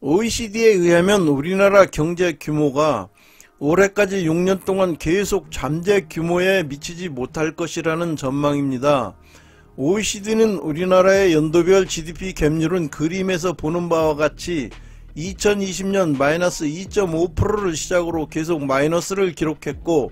OECD에 의하면 우리나라 경제 규모가 올해까지 6년 동안 계속 잠재 규모에 미치지 못할 것이라는 전망입니다. OECD는 우리나라의 연도별 GDP 갭률은 그림에서 보는 바와 같이 2020년 마이너스 2.5%를 시작으로 계속 마이너스를 기록했고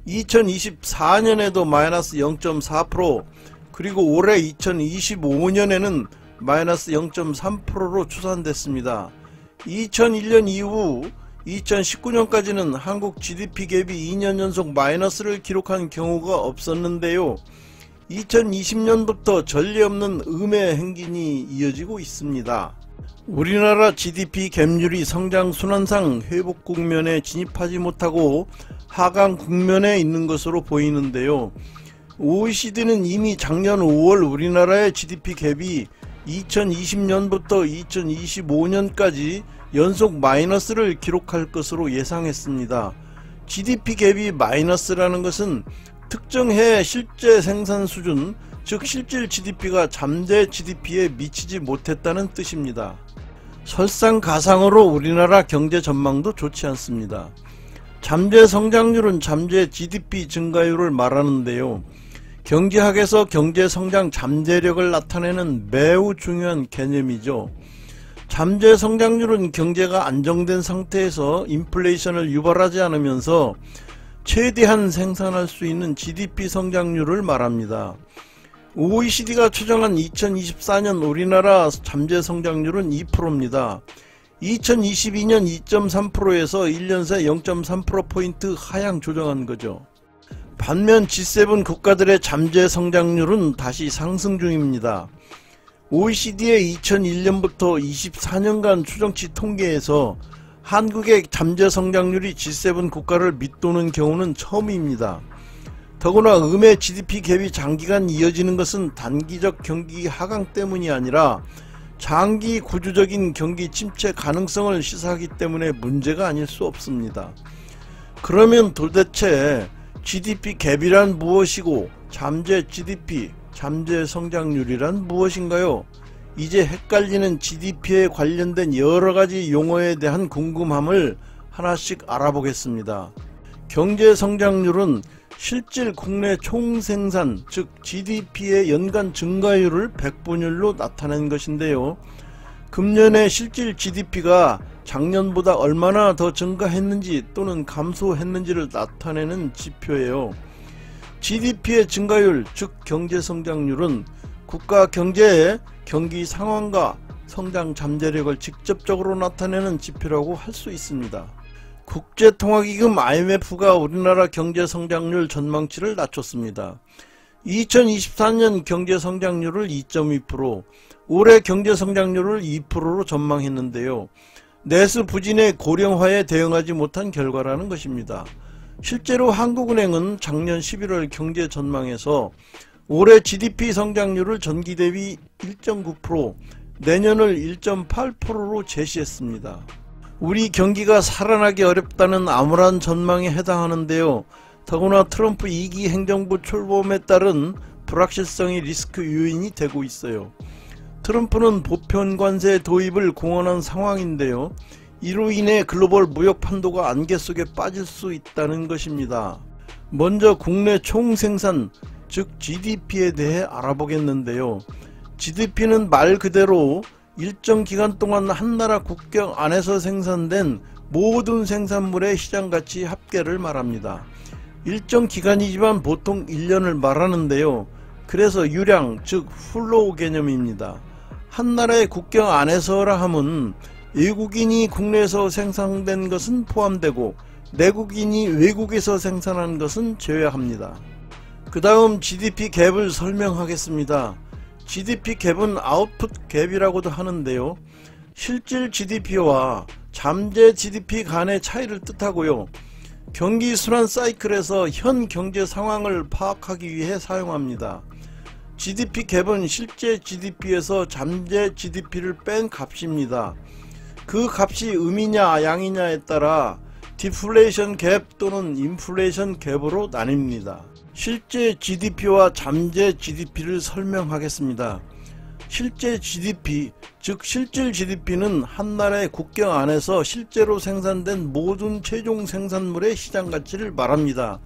2024년에도 마이너스 0.4%, 그리고 올해 2025년에는 마이너스 0.3%로 추산됐습니다. 2001년 이후 2019년까지는 한국 GDP 갭이 2년 연속 마이너스를 기록한 경우가 없었는데요. 2020년부터 전례 없는 음의 행진이 이어지고 있습니다. 우리나라 GDP 갭률이 성장 순환상 회복 국면에 진입하지 못하고 하강 국면에 있는 것으로 보이는데요. OECD는 이미 작년 5월 우리나라의 GDP 갭이 2020년부터 2025년까지 연속 마이너스를 기록할 것으로 예상했습니다. GDP 갭이 마이너스라는 것은 특정 해 실제 생산 수준, 즉 실질 GDP가 잠재 GDP에 미치지 못했다는 뜻입니다. 설상가상으로 우리나라 경제 전망도 좋지 않습니다. 잠재 성장률은 잠재 GDP 증가율을 말하는데요. 경제학에서 경제 성장 잠재력을 나타내는 매우 중요한 개념이죠. 잠재 성장률은 경제가 안정된 상태에서 인플레이션을 유발하지 않으면서 최대한 생산할 수 있는 GDP 성장률을 말합니다. OECD가 추정한 2024년 우리나라 잠재 성장률은 2%입니다. 2022년 2.3%에서 1년 새 0.3%포인트 하향 조정한 거죠. 반면 G7 국가들의 잠재 성장률은 다시 상승 중입니다. OECD의 2001년부터 24년간 추정치 통계에서 한국의 잠재 성장률이 G7 국가를 밑도는 경우는 처음입니다. 더구나 음의 GDP 갭이 장기간 이어지는 것은 단기적 경기 하강 때문이 아니라 장기 구조적인 경기 침체 가능성을 시사하기 때문에 문제가 아닐 수 없습니다. 그러면 도대체 GDP 갭이란 무엇이고 잠재 GDP, 잠재 성장률이란 무엇인가요? 이제 헷갈리는 GDP에 관련된 여러가지 용어에 대한 궁금함을 하나씩 알아보겠습니다. 경제 성장률은 실질 국내 총생산, 즉 GDP의 연간 증가율을 백분율로 나타낸 것인데요. 금년의 실질 GDP가 작년보다 얼마나 더 증가했는지 또는 감소했는지를 나타내는 지표예요. GDP의 증가율, 즉 경제성장률은 국가 경제의 경기 상황과 성장 잠재력을 직접적으로 나타내는 지표라고 할 수 있습니다. 국제통화기금 IMF가 우리나라 경제성장률 전망치를 낮췄습니다. 2024년 경제성장률을 2.2%, 올해 경제성장률을 2%로 전망했는데요. 내수 부진의 고령화에 대응하지 못한 결과라는 것입니다. 실제로 한국은행은 작년 11월 경제 전망에서 올해 GDP 성장률을 전기 대비 1.9%, 내년을 1.8%로 제시했습니다. 우리 경기가 살아나기 어렵다는 암울한 전망에 해당하는데요. 더구나 트럼프 2기 행정부 출범에 따른 불확실성이 리스크 요인이 되고 있어요. 트럼프는 보편 관세 도입을 공언한 상황인데요. 이로 인해 글로벌 무역 판도가 안개 속에 빠질 수 있다는 것입니다. 먼저 국내 총생산, 즉 GDP에 대해 알아보겠는데요. GDP는 말 그대로 일정 기간 동안 한 나라 국경 안에서 생산된 모든 생산물의 시장가치 합계를 말합니다. 일정 기간이지만 보통 1년을 말하는데요. 그래서 유량, 즉 플로우 개념입니다. 한 나라의 국경 안에서라 함은 외국인이 국내에서 생산된 것은 포함되고 내국인이 외국에서 생산한 것은 제외합니다. 그 다음 GDP 갭을 설명하겠습니다. GDP 갭은 아웃풋 갭이라고도 하는데요. 실질 GDP와 잠재 GDP 간의 차이를 뜻하고요. 경기 순환 사이클에서 현 경제 상황을 파악하기 위해 사용합니다. GDP 갭은 실제 GDP에서 잠재 GDP를 뺀 값입니다. 그 값이 음이냐 양이냐에 따라 디플레이션 갭 또는 인플레이션 갭으로 나뉩니다. 실제 GDP와 잠재 GDP를 설명하겠습니다. 실제 GDP, 즉 실질 GDP는 한 나라의 국경 안에서 실제로 생산된 모든 최종 생산물의 시장 가치를 말합니다.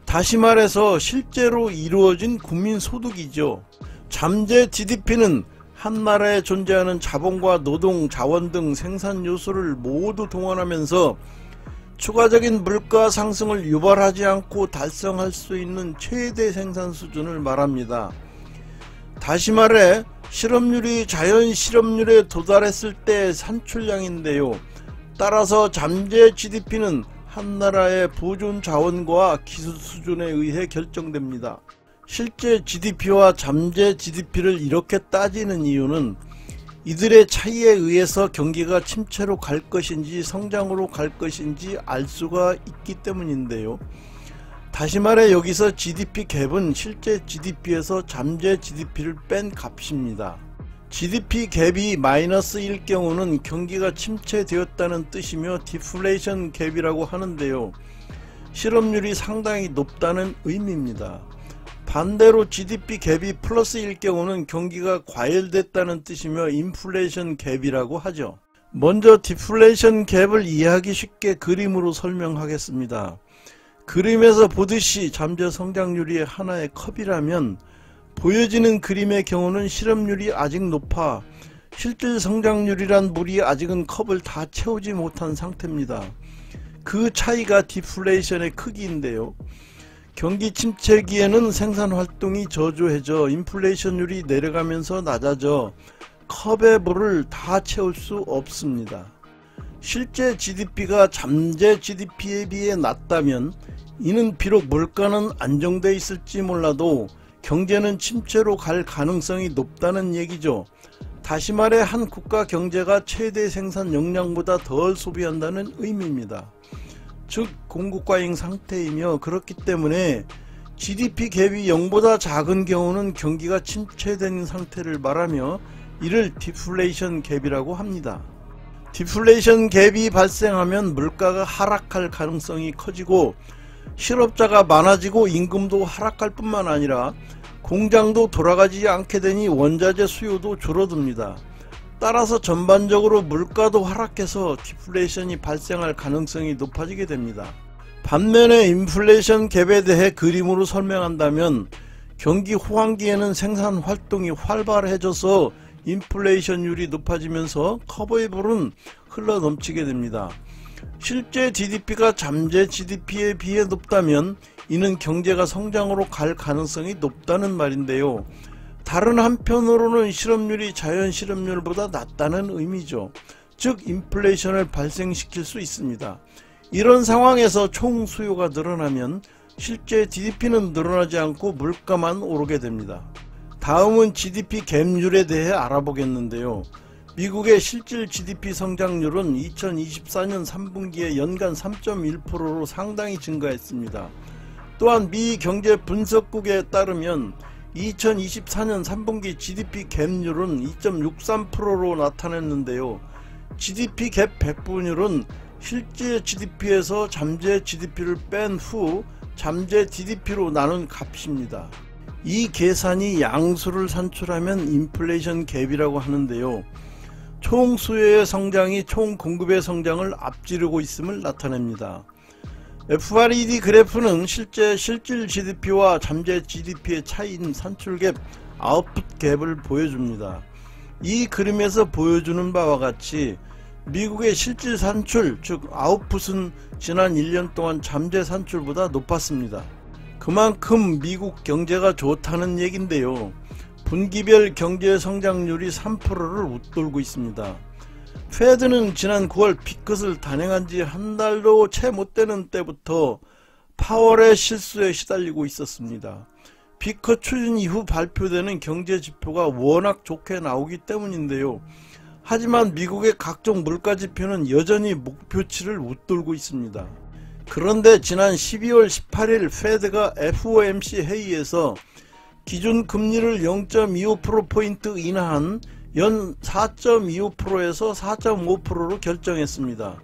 다시 말해서 실제로 이루어진 국민소득이죠. 잠재 GDP는 한 나라에 존재하는 자본과 노동, 자원 등 생산 요소를 모두 동원하면서 추가적인 물가 상승을 유발하지 않고 달성할 수 있는 최대 생산 수준을 말합니다. 다시 말해 실업률이 자연 실업률에 도달했을 때의 산출량인데요. 따라서 잠재 GDP는 한 나라의 보존 자원과 기술 수준에 의해 결정됩니다. 실제 GDP와 잠재 GDP를 이렇게 따지는 이유는 이들의 차이에 의해서 경기가 침체로 갈 것인지 성장으로 갈 것인지 알 수가 있기 때문인데요. 다시 말해 여기서 GDP 갭은 실제 GDP에서 잠재 GDP를 뺀 값입니다. GDP 갭이 마이너스일 경우는 경기가 침체되었다는 뜻이며 디플레이션 갭이라고 하는데요. 실업률이 상당히 높다는 의미입니다. 반대로 GDP 갭이 플러스일 경우는 경기가 과열됐다는 뜻이며 인플레이션 갭이라고 하죠. 먼저 디플레이션 갭을 이해하기 쉽게 그림으로 설명하겠습니다. 그림에서 보듯이 잠재 성장률이 하나의 컵이라면 보여지는 그림의 경우는 실업률이 아직 높아 실질 성장률이란 물이 아직은 컵을 다 채우지 못한 상태입니다. 그 차이가 디플레이션의 크기인데요. 경기 침체기에는 생산활동이 저조해져 인플레이션율이 내려가면서 낮아져 컵의 물을 다 채울 수 없습니다. 실제 GDP가 잠재 GDP에 비해 낮다면 이는 비록 물가는 안정돼 있을지 몰라도 경제는 침체로 갈 가능성이 높다는 얘기죠. 다시 말해 한 국가 경제가 최대 생산 역량보다 덜 소비한다는 의미입니다. 즉 공급과잉 상태이며 그렇기 때문에 GDP 갭이 0보다 작은 경우는 경기가 침체된 상태를 말하며 이를 디플레이션 갭이라고 합니다. 디플레이션 갭이 발생하면 물가가 하락할 가능성이 커지고 실업자가 많아지고 임금도 하락할 뿐만 아니라 공장도 돌아가지 않게 되니 원자재 수요도 줄어듭니다. 따라서 전반적으로 물가도 하락해서 디플레이션이 발생할 가능성이 높아지게 됩니다. 반면에 인플레이션 갭에 대해 그림으로 설명한다면 경기 호황기에는 생산 활동이 활발해져서 인플레이션율이 높아지면서 커브의 불은 흘러 넘치게 됩니다. 실제 GDP가 잠재 GDP에 비해 높다면 이는 경제가 성장으로 갈 가능성이 높다는 말인데요. 다른 한편으로는 실업률이 자연 실업률보다 낮다는 의미죠. 즉 인플레이션을 발생시킬 수 있습니다. 이런 상황에서 총 수요가 늘어나면 실제 GDP는 늘어나지 않고 물가만 오르게 됩니다. 다음은 GDP 갭률에 대해 알아보겠는데요. 미국의 실질 GDP 성장률은 2024년 3분기에 연간 3.1%로 상당히 증가했습니다. 또한 미 경제 분석국에 따르면 2024년 3분기 GDP 갭률은 2.63%로 나타냈는데요. GDP 갭 배분율은 실제 GDP에서 잠재 GDP를 뺀 후 잠재 GDP로 나눈 값입니다. 이 계산이 양수를 산출하면 인플레이션 갭이라고 하는데요. 총 수요의 성장이 총 공급의 성장을 앞지르고 있음을 나타냅니다. FRED 그래프는 실질 GDP와 잠재 GDP의 차이인 산출갭, 아웃풋 갭을 보여줍니다. 이 그림에서 보여주는 바와 같이 미국의 실질 산출, 즉 아웃풋은 지난 1년 동안 잠재 산출보다 높았습니다. 그만큼 미국 경제가 좋다는 얘긴데요. 분기별 경제 성장률이 3%를 웃돌고 있습니다. 페드는 지난 9월 피컷을 단행한 지 한 달도 채 못 되는 때부터 파월의 실수에 시달리고 있었습니다. 피컷 추진 이후 발표되는 경제 지표가 워낙 좋게 나오기 때문인데요. 하지만 미국의 각종 물가 지표는 여전히 목표치를 웃돌고 있습니다. 그런데 지난 12월 18일 페드가 FOMC 회의에서 기준 금리를 0.25%포인트 인하한 연 4.25%에서 4.5%로 결정했습니다.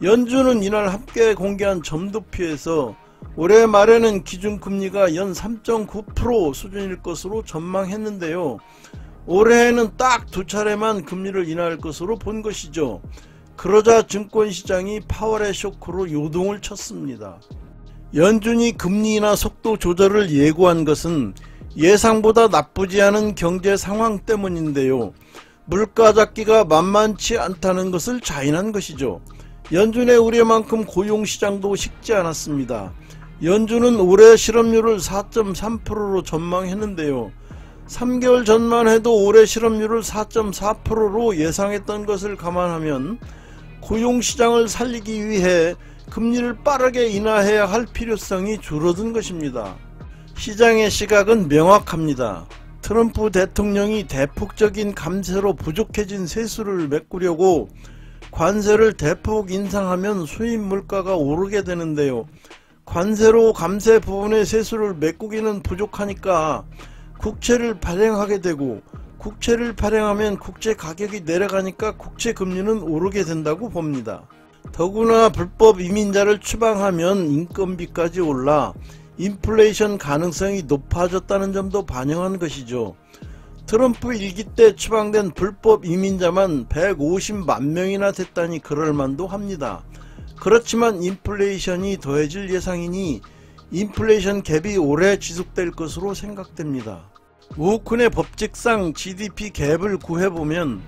연준은 이날 함께 공개한 점도표에서 올해 말에는 기준금리가 연 3.9% 수준일 것으로 전망했는데요. 올해에는 딱 2차례만 금리를 인하할 것으로 본 것이죠. 그러자 증권시장이 파월의 쇼크로 요동을 쳤습니다. 연준이 금리 인하 속도 조절을 예고한 것은 예상보다 나쁘지 않은 경제 상황 때문인데요. 물가 잡기가 만만치 않다는 것을 자인한 것이죠. 연준의 우려만큼 고용시장도 식지 않았습니다. 연준은 올해 실업률을 4.3%로 전망했는데요. 3개월 전만 해도 올해 실업률을 4.4%로 예상했던 것을 감안하면 고용시장을 살리기 위해 금리를 빠르게 인하해야 할 필요성이 줄어든 것입니다. 시장의 시각은 명확합니다. 트럼프 대통령이 대폭적인 감세로 부족해진 세수를 메꾸려고 관세를 대폭 인상하면 수입 물가가 오르게 되는데요. 관세로 감세 부분의 세수를 메꾸기는 부족하니까 국채를 발행하게 되고, 국채를 발행하면 국채 가격이 내려가니까 국채 금리는 오르게 된다고 봅니다. 더구나 불법 이민자를 추방하면 인건비까지 올라 인플레이션 가능성이 높아졌다는 점도 반영한 것이죠. 트럼프 일기 때 추방된 불법 이민자만 150만 명이나 됐다니 그럴만도 합니다. 그렇지만 인플레이션이 더해질 예상이니 인플레이션 갭이 오래 지속될 것으로 생각됩니다. 우크의 법칙상 GDP 갭을 구해보면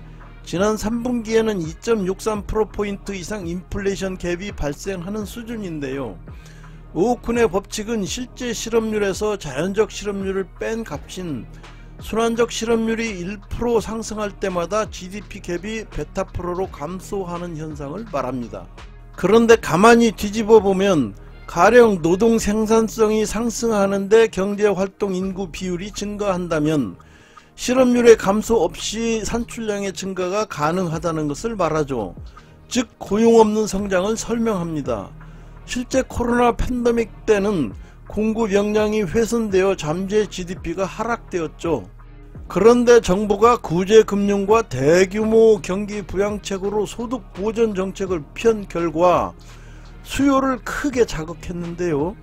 지난 3분기에는 2.63%포인트 이상 인플레이션 갭이 발생하는 수준인데요. 우크의 법칙은 실제 실업률에서 자연적 실업률을 뺀 값인 순환적 실업률이 1% 상승할 때마다 GDP 갭이 베타%로 감소하는 현상을 말합니다. 그런데 가만히 뒤집어 보면 가령 노동 생산성이 상승하는데 경제활동 인구 비율이 증가한다면 실업률의 감소 없이 산출량의 증가가 가능하다는 것을 말하죠. 즉 고용 없는 성장을 설명합니다. 실제 코로나 팬데믹 때는 공급 역량이 훼손되어 잠재 GDP가 하락되었죠. 그런데 정부가 구제금융과 대규모 경기 부양책으로 소득 보전 정책을 편 결과 수요를 크게 자극했는데요.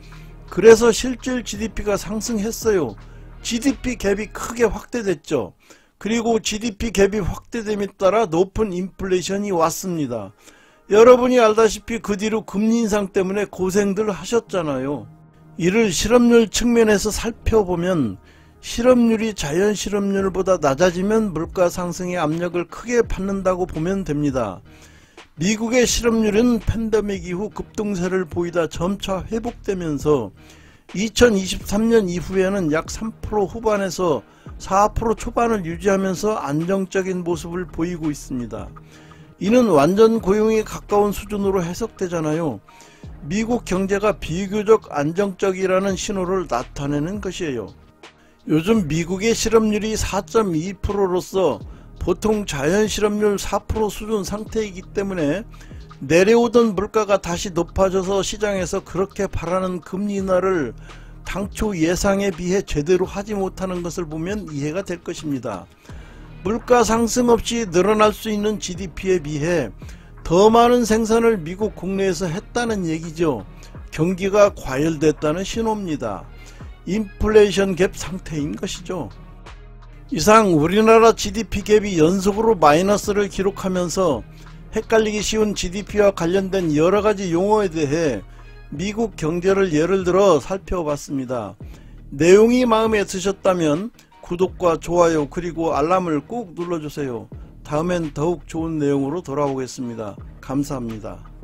그래서 실질 GDP가 상승했어요. GDP 갭이 크게 확대됐죠. 그리고 GDP 갭이 확대됨에 따라 높은 인플레이션이 왔습니다. 여러분이 알다시피 그 뒤로 금리 인상 때문에 고생들 하셨잖아요. 이를 실업률 측면에서 살펴보면 실업률이 자연 실업률보다 낮아지면 물가 상승의 압력을 크게 받는다고 보면 됩니다. 미국의 실업률은 팬데믹 이후 급등세를 보이다 점차 회복되면서 2023년 이후에는 약 3% 후반에서 4% 초반을 유지하면서 안정적인 모습을 보이고 있습니다. 이는 완전 고용에 가까운 수준으로 해석되잖아요. 미국 경제가 비교적 안정적이라는 신호를 나타내는 것이에요. 요즘 미국의 실업률이 4.2%로서 보통 자연 실업률 4% 수준 상태이기 때문에 내려오던 물가가 다시 높아져서 시장에서 그렇게 바라는 금리 인하를 당초 예상에 비해 제대로 하지 못하는 것을 보면 이해가 될 것입니다. 물가 상승 없이 늘어날 수 있는 GDP에 비해 더 많은 생산을 미국 국내에서 했다는 얘기죠. 경기가 과열됐다는 신호입니다. 인플레이션 갭 상태인 것이죠. 이상 우리나라 GDP 갭이 연속으로 마이너스를 기록하면서 헷갈리기 쉬운 GDP와 관련된 여러가지 용어에 대해 미국 경제를 예를 들어 살펴봤습니다. 내용이 마음에 드셨다면 구독과 좋아요 그리고 알람을 꼭 눌러주세요. 다음엔 더욱 좋은 내용으로 돌아오겠습니다. 감사합니다.